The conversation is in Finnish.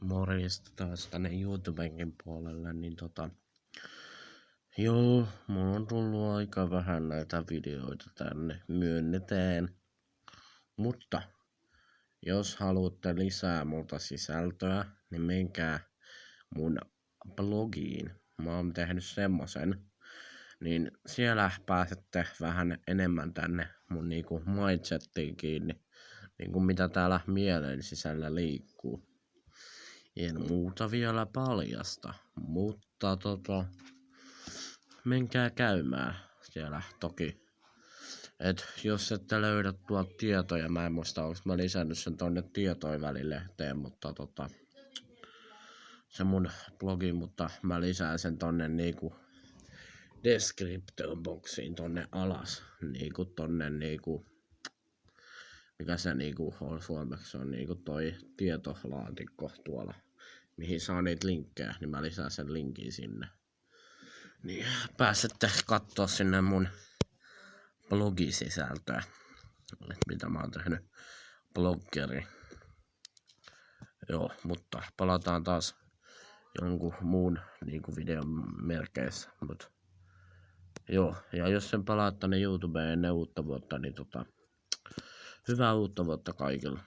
Morjesta taas tänne YouTubenkin puolelle, niin joo, mulla on tullut aika vähän näitä videoita tänne, myönnetään. Mutta jos haluatte lisää multa sisältöä, niin menkää mun blogiin. Mä oon tehnyt semmosen, niin siellä pääsette vähän enemmän tänne mun niinku mindsettiin kiinni, niinku mitä täällä mielen sisällä liikkuu. En muuta vielä paljasta, mutta menkää käymään siellä toki. Et jos ette löydä tuolta tietoja, mä en muista onko mä lisännyt sen tonne tietojen välilehteen, mutta se mun blogi, mutta mä lisään sen tonne niinku description boxiin tonne alas, niinku tonne niinku, mikä se niinku on suomeksi, on niinku toi tietolaatikko tuolla, mihin saa niitä linkkejä, niin mä lisään sen linkin sinne. Niin pääsette kattoo sinne mun blogisisältöä, mitä mä oon tehnyt bloggeri. Joo, mutta palataan taas jonkun muun niinku videon merkeissä. Mut joo, ja jos sen palaat tänne YouTubeen ennen uutta vuotta, niin hyvää uutta vuotta kaikille.